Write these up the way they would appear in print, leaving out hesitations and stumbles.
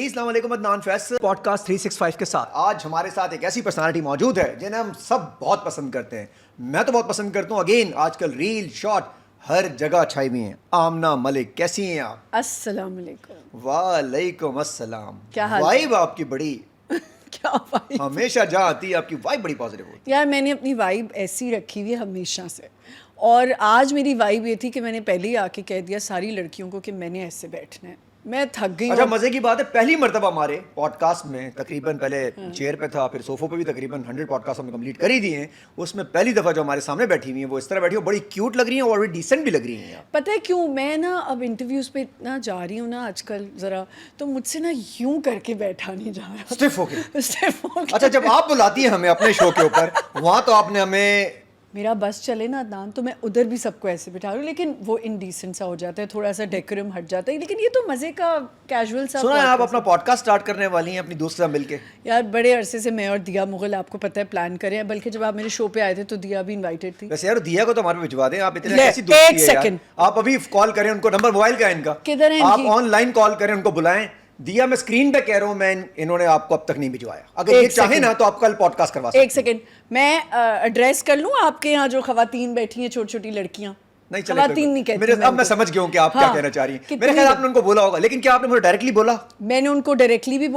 السلام علیکم Adnan Faisal pod cost 365 کے ساتھ آج ہمارے ساتھ ایک ایسی پرسنالٹی موجود ہے جنہیں ہم سب بہت پسند کرتے ہیں. میں تو بہت پسند کرتا ہوں. اگین آج کل ریل شارٹ ہر جگہ چھائی ہوئی ہیں. آمنہ ملک کیسی ہیں آپ؟ السلام علیکم. وعلیکم السلام. کیا حال؟ وائب آپ کی بڑی کیا وائب؟ ہمیشہ جہاں آتی ہے آپ کی وائب بڑی پازیٹیو ہوتی ہے. یار میں نے اپنی وائب ایسی رکھی ہوئی ہے ہمیشہ سے, اور آج میری وائب یہ تھی کہ میں نے پہلے ہی آ کے کہہ دیا ساری لڑکیوں کو کہ میں نے ایسے بیٹھنا ہے. میں تھک گئی ہوں. اچھا مزے کی بات ہے, پہلی مرتبہ ہمارے پوڈ کاسٹ میں تقریباً پہلے چیئر پہ تھا, پھر صوفوں پہ بھی تقریباً 100 پوڈ کاسٹ ہم نے کمپلیٹ کر ہی دیے ہیں. اس میں پہلی دفعہ جو ہمارے سامنے بیٹھی ہوئی ہیں وہ اس طرح بیٹھی ہیں, بڑی کیوٹ لگ رہی ہیں اور بڑی ڈیسنٹ بھی لگ رہی ہیں. پتہ ہے کیوں میں نا اب انٹرویوز پہ اتنا جا رہی ہوں نا آج کل ذرا, تو مجھ سے نا یوں کر کے بیٹھا نہیں جا رہا. اسٹف ہو کے. اسٹف ہو کے. اچھا جب آپ بلاتی ہیں ہمیں اپنے شو کے اوپر, وہاں تو آپ نے ہمیں میرا بس چلے نا عدنان تو میں ادھر بھی سب کو ایسے بٹھا رہی ہوں, لیکن وہ انڈیسنٹ سا ہو جاتا ہے, تھوڑا سا ڈیکورم ہٹ جاتا ہے. لیکن یہ تو مزے کا کیجول سا. سنا ہے آپ اپنا پوڈ کاسٹ اسٹارٹ کرنے والی ہیں اپنی دوست سے مل کے. یار بڑے عرصے سے میں اور دیا مغل آپ کو پتہ ہے پلان کرے ہیں, بلکہ جب آپ میرے شو پہ آئے تھے تو دیا بھی انوائٹیڈ تھی. ویسے یار دیا کو تو ہمارے پہ بھجوا دیں, آپ اتنے ایسی دوستی ہے یار. آپ ابھی کال کریں ان کو, نمبر موبائل کا ہے ان کا, کدھر ہے آپ آن لائن کال کریں ان کو بلائیں. دیا میں اسکرین پہ کہہ رہا ہوں, میں انہوں نے آپ کو اب تک نہیں بھجوایا. اگر یہ چاہیں نا تو آپ کل پوڈ کاسٹ کروا سکتے ہیں. ایک سیکنڈ میں ایڈریس کر لوں آپ کے یہاں جو خواتین بیٹھی ہیں, چھوٹی چھوٹی لڑکیاں. نہیں خواتین نہیں کہتی. اب میں سمجھ گیا ہوں کہ آپ کیا کہنا چاہ رہی ہیں. میرے خیال آپ نے ان کو بولا ہوگا, لیکن کیا آپ نے مجھے ڈائریکٹلی بولا؟ میں نے ان کو ڈائریکٹلی بھی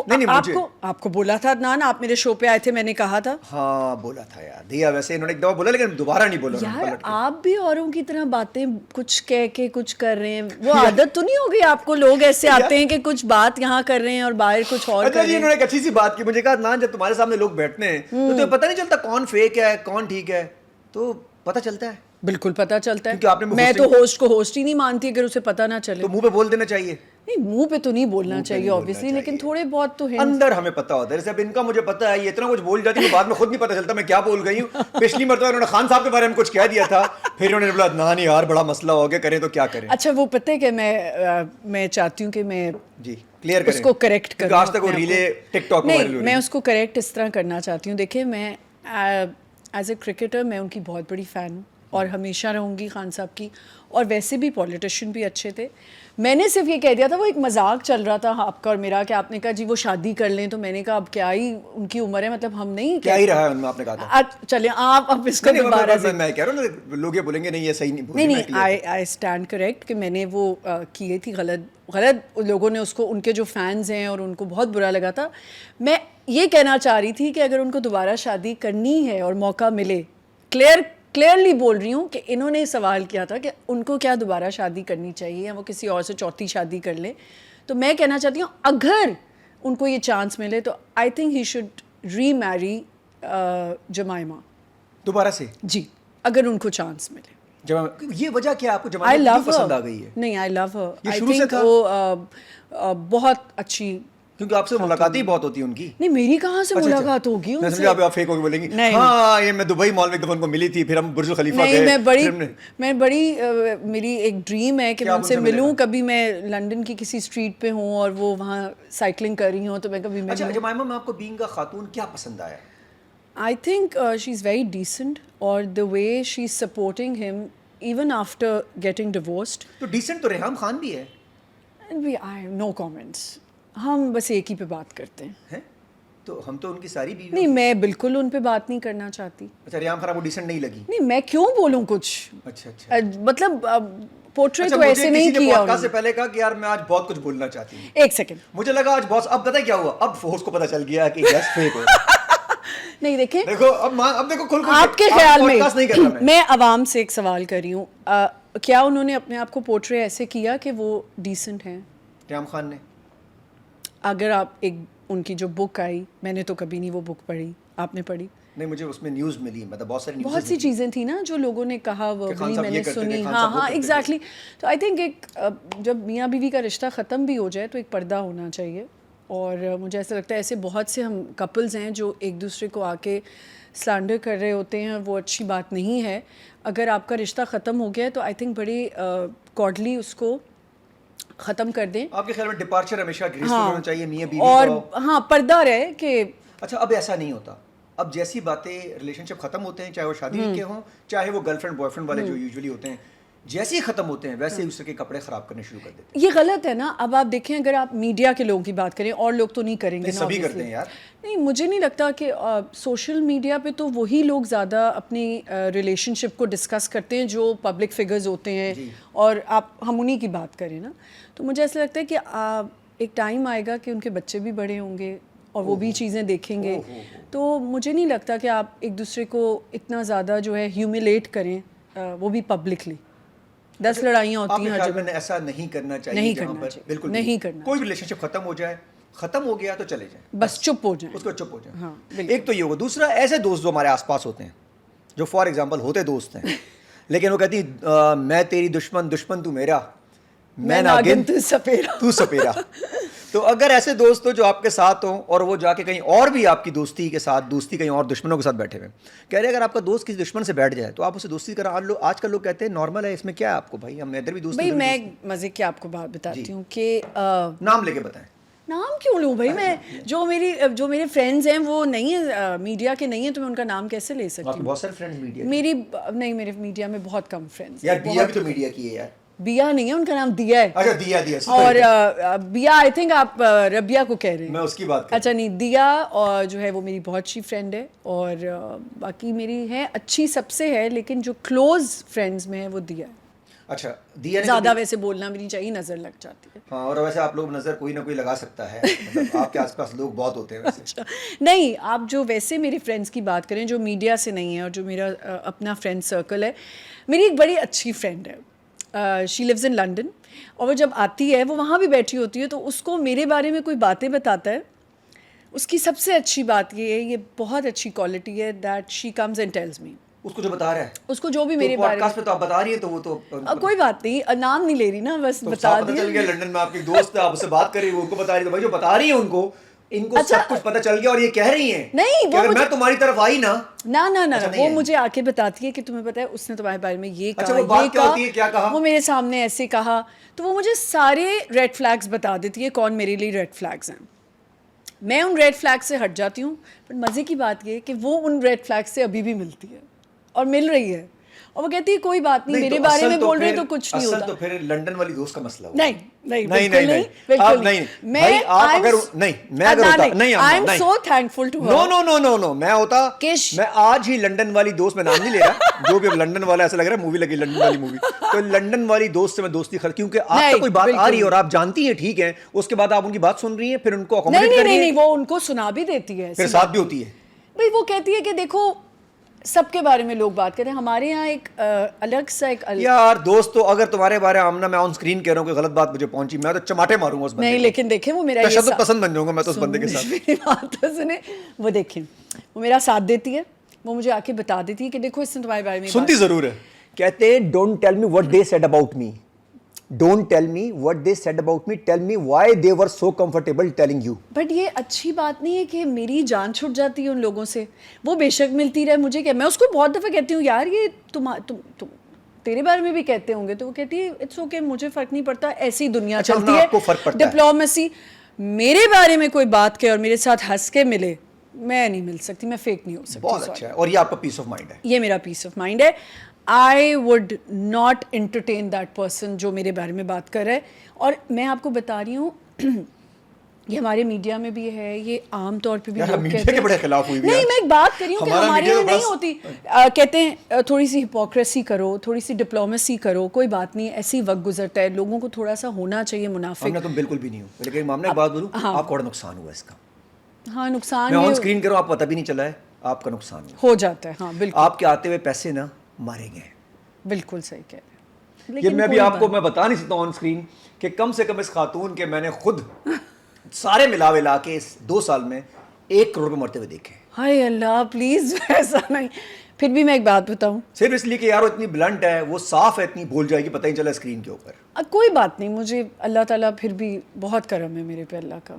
آپ کو بولا تھا عدنان, آپ میرے شو پہ آئے تھے, میں نے کہا تھا. ہاں بولا تھا یار دیا, ویسے انہوں نے ایک دفعہ بولا لیکن دوبارہ نہیں بولا. یار آپ بھی اوروں کی طرح باتیں کچھ کہہ کے کچھ کر رہے ہیں, وہ عادت تو نہیں ہوگی آپ کو؟ لوگ ایسے آتے ہیں کہ کچھ بات یہاں کر رہے ہیں اور باہر کچھ اور کر رہے ہیں. انہوں نے ایک اچھی سی بات کی, مجھے کہا عدنان جب تمہارے سامنے لوگ بیٹھتے ہیں تو تمہیں پتہ نہیں چلتا کون فیک ہے کون ٹھیک ہے, تو پتہ چلتا ہے. بالکل پتہ چلتا ہے. میں تو ہوسٹ کو ہوسٹ ہی نہیں مانتی اگر اسے پتہ نہ چلے. تو منہ پہ بول دینا چاہیے. نہیں منہ پہ تو نہیں بولنا چاہیے obviously, لیکن تھوڑے بہت تو ہیں اندر ہمیں پتہ ہوتا ہے. جیسے اب ان کا مجھے پتہ ہے, یہ اتنا کچھ بول جاتی ہے بعد میں خود نہیں پتہ چلتا میں کیا بول گئی ہوں. پچھلی مرتبہ انہوں نے خان صاحب کے بارے میں کچھ کہہ دیا تھا, پھر انہوں نے بولا عدنان یار بڑا مسئلہ ہو گیا, کریں تو کیا کریں. اچھا وہ پتہ ہے کہ میں چاہتی ہوں کہ میں جی کلیئر کریں اس کو کریکٹ کروں. آج تک وہ ریلے ٹک ٹاک نہیں, میں اس کو کریکٹ اس طرح کرنا چاہتی ہوں. دیکھیں میں ایز اے کرکٹر میں ان کی بہت بڑی فین ہوں اور ہمیشہ رہوں گی خان صاحب کی, اور ویسے بھی پولیٹیشین بھی اچھے تھے. میں نے صرف یہ کہہ دیا تھا, وہ ایک مذاق چل رہا تھا آپ کا اور میرا, کہ آپ نے کہا جی وہ شادی کر لیں, تو میں نے کہا اب کیا ہی ان کی عمر ہے, مطلب ہم نہیں کیا ہی رہا ہے ان میں, آپ نے کہا تھا. چلیں آپ اب اس کو دوبارہ سے. میں کہہ رہا ہوں لوگ یہ بولیں گے نہیں یہ صحیح نہیں. نہیں آئی اسٹینڈ کریکٹ کہ میں نے وہ کیے تھی غلط لوگوں نے اس کو, ان کے جو فینز ہیں اور ان کو بہت برا لگا تھا. میں یہ کہنا چاہ رہی تھی کہ اگر ان کو دوبارہ شادی کرنی ہے اور موقع ملے, کلیئرلی بول رہی ہوں کہ انہوں نے سوال کیا تھا کہ ان کو کیا دوبارہ شادی کرنی چاہیے یا وہ کسی اور سے چوتھی شادی کر لیں, تو میں کہنا چاہتی ہوں اگر ان کو یہ چانس ملے تو آئی تھنک ہی شوڈ ری میری جمائمہ دوبارہ سے. جی اگر ان کو چانس ملے. یہ وجہ کیا آپ کو جمائمہ کیوں پسند آ گئی ہے؟ نہیں آئی لو ہر. یہ آئی شروع سے تھنک تھا وہ بہت اچھی, کیونکہ آپ سے ملاقاتیں بہت ہوتی ہیں ان کی. نہیں میری کہاں سے ملاقات ہوگی ان سے. میں سمجھا آپ فیک ہو کے بولیں گی ہاں یہ میں دبئی مال میں ایک دفعہ ان کو ملی تھی, پھر ہم برج خلیفہ گئے. میں بڑی میری ایک ڈریم ہے کہ میں ان سے ملوں. کبھی میں لنڈن کی کسی اسٹریٹ پہ ہوں اور وہ وہاں سائیکلنگ کر رہی ہوں تو میں کبھی. اچھا جمائمہ میں آپ کو بینگ اے خاتون کیا پسند آیا؟ I think she is very decent, اور دا وے شی از سپورٹنگ ہم ایون آفٹر گیٹنگ ڈیورسڈ. تو ڈیسنٹ تو ریحام خان بھی ہے. نو کامنٹس, ہم بس ایک ہی پہ بات کرتے ہیں. تو ہم تو ان کی ساری بیوی. نہیں میں بالکل ان پہ بات نہیں کرنا چاہتی. اچھا ریحام خان کو ڈیسنٹ نہیں لگی؟ نہیں میں کیوں بولوں کچھ. اچھا مطلب پورٹریٹ تو ایسے نہیں کیا. پوڈ کاسٹ سے پہلے کہا کہ یار میں آج بہت کچھ بولنا چاہتی ہوں. ایک سیکنڈ, مجھے لگا آج بہت, اب پتہ کیا ہوا, اب ہوسٹ کو پتہ چل گیا کہ یس فیک ہو. نہیں دیکھیں دیکھو اب دیکھو کھل آپ کے خیال میں عوام سے ایک سوال کر رہی ہوں, کیا انہوں نے اپنے آپ کو پورٹری ایسے کیا کہ وہ ڈیسنٹ ہیں ریحام خان نے؟ اگر آپ ایک ان کی جو بک آئی, میں نے تو کبھی نہیں وہ بک پڑھی, آپ نے پڑھی؟ نہیں مجھے اس میں نیوز ملی, مطلب بہت سی چیزیں تھیں نا جو لوگوں نے کہا, وربلی میں نے سنی. ہاں ایگزیکٹلی. تو آئی تھنک ایک جب میاں بیوی کا رشتہ ختم بھی ہو جائے تو ایک پردہ ہونا چاہیے, اور مجھے ایسا لگتا ہے ایسے بہت سے ہم کپلز ہیں جو ایک دوسرے کو آ کے سلینڈر کر رہے ہوتے ہیں, وہ اچھی بات نہیں ہے. اگر آپ کا رشتہ ختم ہو گیا ہے تو آئی تھنک بڑی کارڈلی اس کو ختم کر دیں. آپ کے خیال میں ڈپارچر ہمیشہ گریسفل ہونا چاہیے میاں بیوی اور کا؟ ہاں پردہ رہے کہ. اچھا اب ایسا نہیں ہوتا, اب جیسی باتیں ریلیشن شپ ختم ہوتے ہیں, چاہے وہ شادی کے ہوں چاہے وہ گرل فرینڈ بوائے فرینڈ والے جو یوزلی ہوتے ہیں, جیسے ہی ختم ہوتے ہیں ویسے ہی اس کے کپڑے خراب کرنے شروع کر دیتے یہ غلط ہے نا. اب آپ دیکھیں اگر آپ میڈیا کے لوگوں کی بات کریں اور لوگ تو نہیں کریں گے ہیں. نا, سبھی obviously. کرتے ہیں یار. نہیں, مجھے نہیں لگتا کہ سوشل میڈیا پہ تو وہی لوگ زیادہ اپنی ریلیشن شپ کو ڈسکس کرتے ہیں جو پبلک فگرز ہوتے ہیں, اور ہم انہی کی بات کریں نا. تو مجھے ایسا لگتا ہے کہ ایک ٹائم آئے گا کہ ان کے بچے بھی بڑے ہوں گے اور وہ بھی چیزیں دیکھیں گے. تو مجھے نہیں لگتا کہ آپ ایک دوسرے کو اتنا زیادہ جو ہے ہیوملیٹ کریں, وہ بھی پبلکلی. 10 لڑائیاں ہوتی ہیں ہر جگہ. ایسا نہیں کرنا چاہیے. نہیں کرنا چاہیے, بالکل نہیں کرنا. کوئی ریلیشن شپ ختم ہو جائے, ختم ہو گیا تو چلے جائیں, بس چپ ہو جائیں, اس کو چپ ہو جائیں. ہاں, ایک تو یہ ہوگا. دوسرا, ایسے دوست جو ہمارے آس پاس ہوتے ہیں, جو فار ایگزامپل ہوتے دوست ہیں لیکن وہ کہتی میں تیری دشمن, دشمن تو میرا, میں ناگن تو سپیرا. تو اگر ایسے دوست ہو جو آپ کے ساتھ ہوں اور وہ جا کے کہیں اور بھی آپ کی دوستی کے ساتھ دوستی کہیں اور دشمنوں کے ساتھ بیٹھے ہوئے, کہہ رہے اگر آپ کا دوست کسی دشمن سے بیٹھ جائے تو آپ اسے دوستی کرا. آج کل لوگ کہتے ہیں نارمل ہے, اس میں کیا ہے آپ کو بھائی, ہم ادھر بھی دوست. بھائی میں مزے کی آپ کو بات بتاتی ہوں کہ نام لے کے بتائیں. نام کیوں لوں بھائی, میں جو میرے فرینڈز ہیں وہ نہیں ہیں میڈیا کے نہیں ہیں, تو میں ان کا نام کیسے لے سکتی ہوں. بہت سارے فرینڈز میڈیا میری نہیں, میرے میڈیا میں بہت کم فرینڈز. یار بیا بھی تو میڈیا کی ہے یار. بیا نہیں ہے, ان کا نام دیا ہے. اچھا دیا. اور بیا آئی تھنک آپ ربیہ کو کہہ رہے ہیں. میں اس کی بات. اچھا نہیں, دیا اور جو ہے وہ میری بہت اچھی فرینڈ ہے, اور باقی میری ہے اچھی سب سے ہے, لیکن جو کلوز فرینڈز میں ہے وہ دیا ہے. اچھا دیا. زیادہ ویسے بولنا بھی نہیں چاہیے, نظر لگ جاتی ہے. ہاں, اور ویسے آپ لوگ نظر کوئی نہ کوئی لگا سکتا ہے, مطلب آپ کے آس پاس لوگ بہت ہوتے ہیں ویسے. نہیں, آپ جو ویسے میرے فرینڈس کی بات کریں جو میڈیا سے نہیں ہے, اور جو میرا اپنا فرینڈ سرکل ہے, میری ایک بڑی اچھی فرینڈ ہے, شی لیوز ان لنڈن, اور وہ جب آتی ہے وہ وہاں بھی بیٹھی ہوتی ہے, تو اس کو میرے بارے میں کوئی باتیں بتاتا ہے, اس کی سب سے اچھی بات یہ ہے, یہ بہت اچھی کوالٹی ہے, that she comes and tells me. اس کو جو بتا رہا ہے, اس کو جو بھی میرے بارے میں, تو آپ بتا رہی ہیں تو وہ تو کوئی بات نہیں, نام نہیں لے رہی نا, بس بتا دیا. چل گیا لندن میں آپ کی دوست ہے, آپ اس سے بات کر رہی ہیں, ان کو بتا رہی ہے, بھائی جو بتا رہی ہیں ان کو سب کچھ پتہ چل گیا, اور یہ کہہ رہی ہیں نہیں, اگر میں تمہاری طرف آئی نا. نہ وہ مجھے آ کے بتاتی ہے کہ تمہیں پتا ہے اس نے تمہارے بارے میں یہ کہا, وہ میرے سامنے ایسے کہا, تو وہ مجھے سارے ریڈ فلیگز بتا دیتی ہے کون میرے لیے ریڈ فلیگز ہیں. میں ان ریڈ فلیگ سے ہٹ جاتی ہوں, پر مزے کی بات یہ کہ وہ ان ریڈ فلیگ سے ابھی بھی ملتی ہے اور مل رہی ہے, اور وہ کہتی ہے کوئی بات نہیں, میرے بارے میں بول رہے تو کچھ نہیں ہوتا. تو پھر لندن والی دوست کا مسئلہ نہیں, بالکل نہیں. میں آج ہی لندن والی دوست, میں نام نہیں لے رہا, جو بھی لندن والا ایسا لگ رہا ہے مووی لگی لندن والی مووی, تو لندن والی دوست سے میں دوستی کیونکہ آپ کو کوئی بات آ رہی ہے اور آپ جانتی ہیں ٹھیک ہے, اس کے بعد آپ ان کی بات سن رہی ہیں, پھر ان کو اکوموڈیٹ کر رہی ہیں. نہیں, وہ ان کو سنا بھی دیتی ہے, پھر ساتھ بھی ہوتی ہے. بھائی وہ کہتی ہے کہ دیکھو سب کے بارے میں لوگ بات کریں, ہمارے یہاں ایک الگ سا ایک یار دوست, تو اگر تمہارے بارے آمنہ میں آن سکرین کہہ رہا ہوں کہ غلط بات مجھے پہنچی, میں تو چماٹے ماروں گا اس بندے کو. نہیں, لیکن دیکھیں وہ میرا تشدد پسند بن جاؤں گا میں تو اس بندے کے ساتھ. میری بات تو سنیں, وہ دیکھیں وہ میرا ساتھ دیتی ہے, وہ مجھے آ کے بتا دیتی ہے کہ دیکھو اس نے تمہارے بارے میں سنتی ضرور ہے. کہتے ہیں don't tell me what they said about me, don't tell me what they said about me, tell me why they were so comfortable telling you. But یہ اچھی بات نہیں ہے کہ میری جان چھٹ جاتی ہے ان لوگوں سے. وہ بے شک ملتی رہے مجھے, کیا میں اس کو بہت دفعہ کہتی ہوں یار یہ تم تیرے بارے میں بھی کہتے ہوں گے, تو وہ کہتی ہے اٹس اوکے, مجھے فرق نہیں پڑتا, ایسی دنیا چلتی ہے, ڈپلومیسی. میرے بارے میں کوئی بات کہ اور میرے ساتھ ہنس کے ملے, میں نہیں مل سکتی, میں فیک نہیں ہو سکتی. بہت اچھا ہے, اور یہ آپ کا پیس آف مائنڈ ہے. یہ میرا پیس آف مائنڈ ہے. I would not entertain that person جو میرے بارے میں بات کر رہا ہے. اور میں آپ کو بتا رہی ہوں یہ ہمارے میڈیا میں بھی ہے, یہ عام طور پہ بھی لوگ کہتے ہیں, بڑے خلاف ہوئی. نہیں, میں ایک بات کر رہی ہوں کہ ہمارے یہاں نہیں ہوتی, کہتے ہیں تھوڑی سی ہپوکریسی کرو, تھوڑی سی ڈپلومیسی کرو, کوئی بات نہیں, ایسی وقت گزرتا ہے, لوگوں کو تھوڑا سا ہونا چاہیے منافق. تم بالکل بھی نہیں ہو, لیکن معاملہ ایک بات بولوں, آپ کو بڑا نقصان ہوا اس کا. ہاں نقصان, میں آن اسکرین کروں, آپ پتہ بھی نہیں چلا ہے, آپ کا نقصان ہو جاتا ہے. ہاں بالکل, آپ کے آتے ہوئے پیسے نا مارے گئے. بالکل صحیح کہہ رہے ہیں. یہ میں بھی آپ کو میں بتا نہیں سکتا آن اسکرین کہ کم سے کم اس خاتون کے میں نے خود سارے ملا کے اس 2 سال میں 1 کروڑ روپے مرتے ہوئے دیکھے. ہائے اللہ پلیز ایسا نہیں. پھر بھی میں ایک بات بتاؤں, صرف اس لیے کہ یار وہ اتنی بلنٹ ہے, وہ صاف ہے, اتنی بھول جائے گی, پتہ نہیں چلا اسکرین کے اوپر. کوئی بات نہیں, مجھے اللہ تعالیٰ پھر بھی بہت کرم ہے میرے پہ اللہ کا.